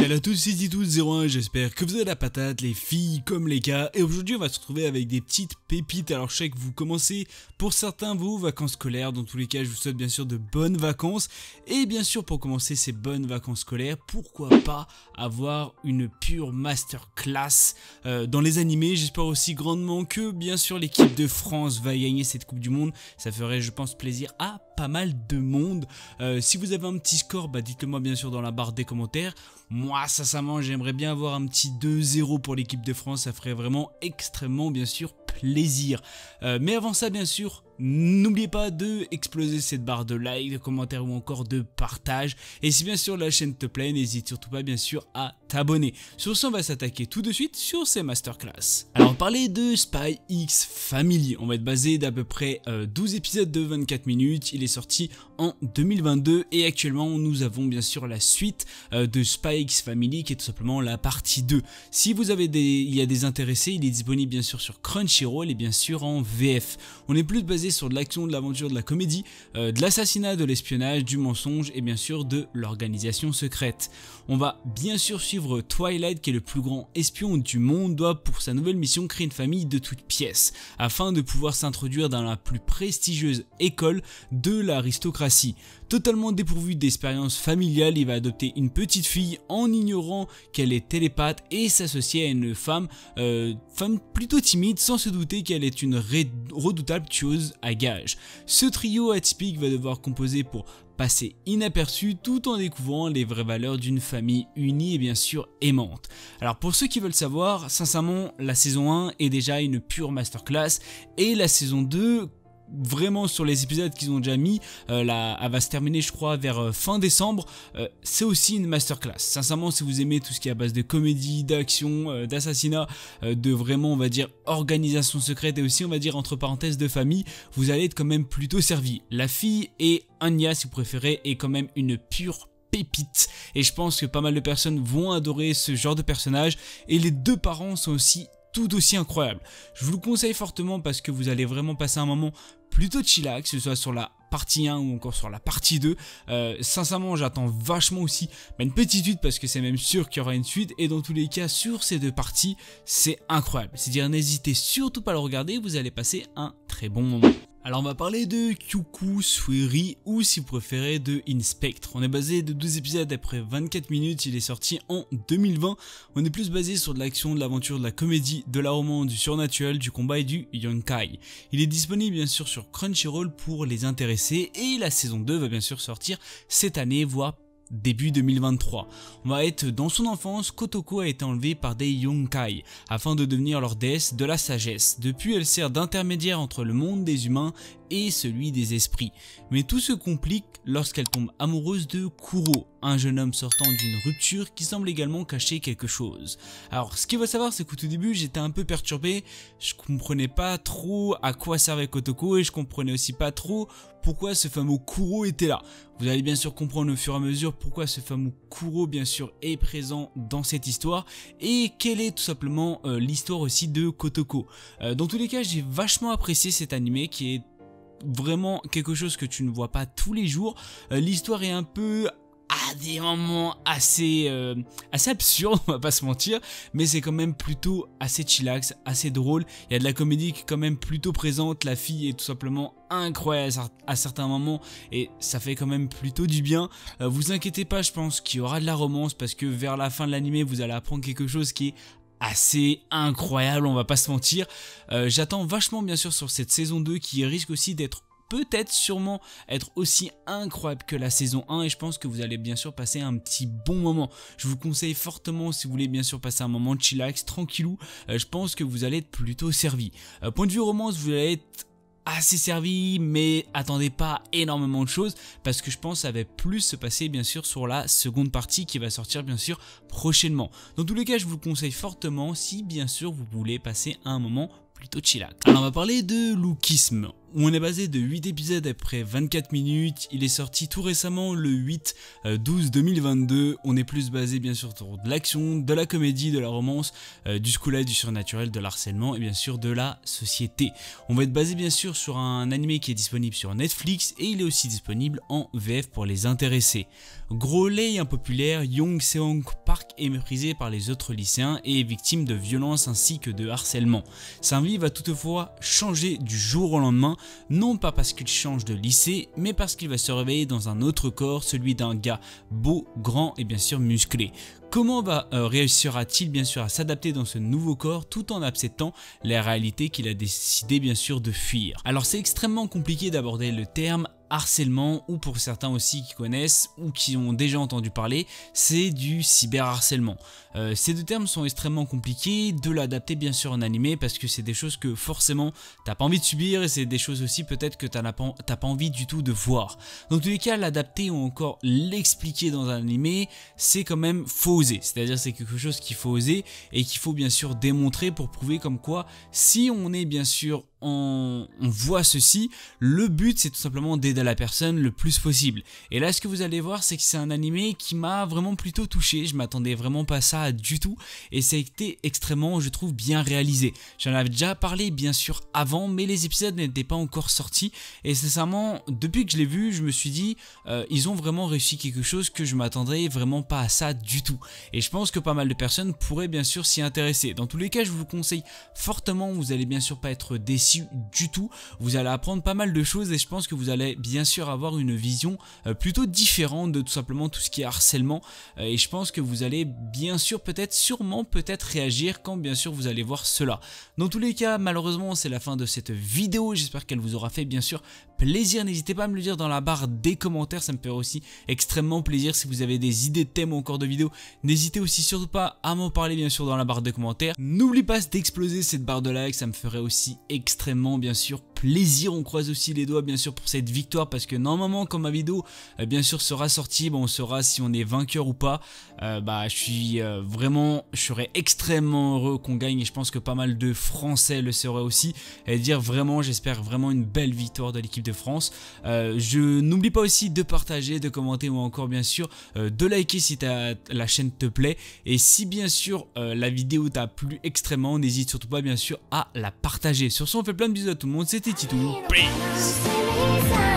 Salut à tous, c'est Titus01, j'espère que vous avez la patate, les filles comme les gars. Et aujourd'hui on va se retrouver avec des petites pépites. Alors je sais que vous commencez pour certains vos vacances scolaires. Dans tous les cas je vous souhaite bien sûr de bonnes vacances. Et bien sûr pour commencer ces bonnes vacances scolaires, pourquoi pas avoir une pure masterclass dans les animés. J'espère aussi grandement que bien sûr l'équipe de France va gagner cette coupe du monde. Ça ferait je pense plaisir à pas mal de monde. Si vous avez un petit score, bah dites-le moi bien sûr dans la barre des commentaires. Moi sincèrement j'aimerais bien avoir un petit 2-0 pour l'équipe de France, ça ferait vraiment extrêmement bien sûr plaisir. Mais avant ça bien sûr, n'oubliez pas de exploser cette barre de like, de commentaires ou encore de partage. Et si bien sûr la chaîne te plaît, n'hésite surtout pas bien sûr à t'abonner. Sur ce on va s'attaquer tout de suite sur ces masterclass. Alors on va parler de Spy X Family, on va être basé d'à peu près 12 épisodes de 24 minutes. Il est sorti en 2022 et actuellement nous avons bien sûr la suite de Spy X Family qui est tout simplement la partie 2. Si vous avez il y a des intéressés, il est disponible bien sûr sur Crunchyroll et bien sûr en VF. On est plus basé sur de l'action, de l'aventure, de la comédie, de l'assassinat, de l'espionnage, du mensonge et bien sûr de l'organisation secrète. On va bien sûr suivre Twilight qui est le plus grand espion du monde, doit pour sa nouvelle mission créer une famille de toutes pièces afin de pouvoir s'introduire dans la plus prestigieuse école de l'aristocratie. Totalement dépourvu d'expérience familiale, il va adopter une petite fille en ignorant qu'elle est télépathe et s'associer à une femme plutôt timide sans se douter qu'elle est une redoutable tueuse à gages. Ce trio atypique va devoir composer pour passer inaperçu tout en découvrant les vraies valeurs d'une famille unie et bien sûr aimante. Alors pour ceux qui veulent savoir, sincèrement la saison 1 est déjà une pure masterclass et la saison 2 vraiment sur les épisodes qu'ils ont déjà mis, elle va se terminer je crois vers fin décembre, c'est aussi une masterclass. Sincèrement si vous aimez tout ce qui est à base de comédie, d'action, d'assassinat, de vraiment on va dire organisation secrète et aussi on va dire entre parenthèses de famille, vous allez être quand même plutôt servi. La fille et Anya si vous préférez est quand même une pure pépite et je pense que pas mal de personnes vont adorer ce genre de personnage et les deux parents sont aussi tout aussi incroyable. Je vous le conseille fortement parce que vous allez vraiment passer un moment plutôt chillax, que ce soit sur la partie 1 ou encore sur la partie 2. Sincèrement j'attends vachement aussi une petite suite parce que c'est même sûr qu'il y aura une suite et dans tous les cas sur ces deux parties c'est incroyable. C'est-à-dire n'hésitez surtout pas à le regarder, vous allez passer un très bon moment. Alors on va parler de Kyuku Sueri ou si vous préférez de Inspectre. On est basé de 12 épisodes après 24 minutes, il est sorti en 2020. On est plus basé sur de l'action, de l'aventure, de la comédie, de la romance, du surnaturel, du combat et du yonkai. Il est disponible bien sûr sur Crunchyroll pour les intéressés et la saison 2 va bien sûr sortir cette année voire début 2023. On va être dans son enfance, Kotoko a été enlevée par des yonkai afin de devenir leur déesse de la sagesse. Depuis elle sert d'intermédiaire entre le monde des humains et celui des esprits. Mais tout se complique lorsqu'elle tombe amoureuse de Kuro, un jeune homme sortant d'une rupture qui semble également cacher quelque chose. Alors ce qu'il faut savoir c'est qu'au tout début j'étais un peu perturbé, je comprenais pas trop à quoi servait Kotoko et je comprenais aussi pas trop pourquoi ce fameux Kuro était là. Vous allez bien sûr comprendre au fur et à mesure pourquoi ce fameux Kuro bien sûr est présent dans cette histoire et quelle est tout simplement l'histoire aussi de Kotoko. Dans tous les cas j'ai vachement apprécié cet animé qui est vraiment quelque chose que tu ne vois pas tous les jours. L'histoire est un peu à des moments assez absurde, on va pas se mentir, mais c'est quand même plutôt assez chillax, assez drôle. Il y a de la comédie qui est quand même plutôt présente, la fille est tout simplement incroyable à certains moments et ça fait quand même plutôt du bien. Vous inquiétez pas, je pense qu'il y aura de la romance parce que vers la fin de l'animé vous allez apprendre quelque chose qui est assez incroyable, on va pas se mentir. J'attends vachement bien sûr sur cette saison 2 qui risque aussi d'être peut-être sûrement être aussi incroyable que la saison 1 et je pense que vous allez bien sûr passer un petit bon moment. Je vous conseille fortement si vous voulez bien sûr passer un moment de chillax, tranquillou, je pense que vous allez être plutôt servi. Point de vue romance, vous allez être assez servi mais attendez pas énormément de choses parce que je pense que ça va plus se passer bien sûr sur la seconde partie qui va sortir bien sûr prochainement. Dans tous les cas je vous le conseille fortement si bien sûr vous voulez passer un moment plutôt chillax. Alors on va parler de lookisme où on est basé de 8 épisodes après 24 minutes. Il est sorti tout récemment le 8/12/2022. On est plus basé bien sûr sur de l'action, de la comédie, de la romance, du school life, du surnaturel, de l'harcèlement et bien sûr de la société. On va être basé bien sûr sur un animé qui est disponible sur Netflix et il est aussi disponible en VF pour les intéressés. Gros lait impopulaire, Young Seong Park est méprisé par les autres lycéens et est victime de violences ainsi que de harcèlement. Sa vie va toutefois changer du jour au lendemain, non pas parce qu'il change de lycée, mais parce qu'il va se réveiller dans un autre corps, celui d'un gars beau, grand et bien sûr musclé. Comment réussira-t-il bien sûr à s'adapter dans ce nouveau corps tout en acceptant les réalités qu'il a décidé bien sûr de fuir? Alors c'est extrêmement compliqué d'aborder le terme harcèlement, ou pour certains aussi qui connaissent ou qui ont déjà entendu parler, c'est du cyberharcèlement. Ces deux termes sont extrêmement compliqués de l'adapter bien sûr en animé parce que c'est des choses que forcément t'as pas envie de subir et c'est des choses aussi peut-être que t'as pas envie du tout de voir. Dans tous les cas, l'adapter ou encore l'expliquer dans un animé, c'est quand même faut oser, c'est-à-dire c'est quelque chose qu'il faut oser et qu'il faut bien sûr démontrer pour prouver comme quoi si on est bien sûr on voit ceci, le but c'est tout simplement d'aider la personne le plus possible. Et là ce que vous allez voir c'est que c'est un animé qui m'a vraiment plutôt touché, je m'attendais vraiment pas à ça du tout et ça a été extrêmement je trouve bien réalisé. J'en avais déjà parlé bien sûr avant mais les épisodes n'étaient pas encore sortis et sincèrement depuis que je l'ai vu je me suis dit ils ont vraiment réussi quelque chose que je m'attendais vraiment pas à ça du tout. Et je pense que pas mal de personnes pourraient bien sûr s'y intéresser. Dans tous les cas je vous conseille fortement, vous allez bien sûr pas être déçus du tout, vous allez apprendre pas mal de choses et je pense que vous allez bien sûr avoir une vision plutôt différente de tout simplement tout ce qui est harcèlement et je pense que vous allez bien sûr sûrement réagir quand bien sûr vous allez voir cela. Dans tous les cas malheureusement c'est la fin de cette vidéo, j'espère qu'elle vous aura fait bien sûr plaisir, n'hésitez pas à me le dire dans la barre des commentaires, ça me ferait aussi extrêmement plaisir. Si vous avez des idées de thèmes ou encore de vidéos, n'hésitez aussi surtout pas à m'en parler bien sûr dans la barre des commentaires. N'oublie pas d'exploser cette barre de like, ça me ferait aussi extrêmement bien sûr plaisir. On croise aussi les doigts bien sûr pour cette victoire parce que normalement quand ma vidéo bien sûr sera sortie, on saura si on est vainqueur ou pas. Je serais extrêmement heureux qu'on gagne et je pense que pas mal de Français le seraient aussi et dire vraiment j'espère vraiment une belle victoire de l'équipe de France. Je n'oublie pas aussi de partager, de commenter ou encore bien sûr de liker si la chaîne te plaît et si bien sûr la vidéo t'a plu extrêmement, n'hésite surtout pas bien sûr à la partager. Sur ce on fait plein de bisous à tout le monde, c'était Titou, peace.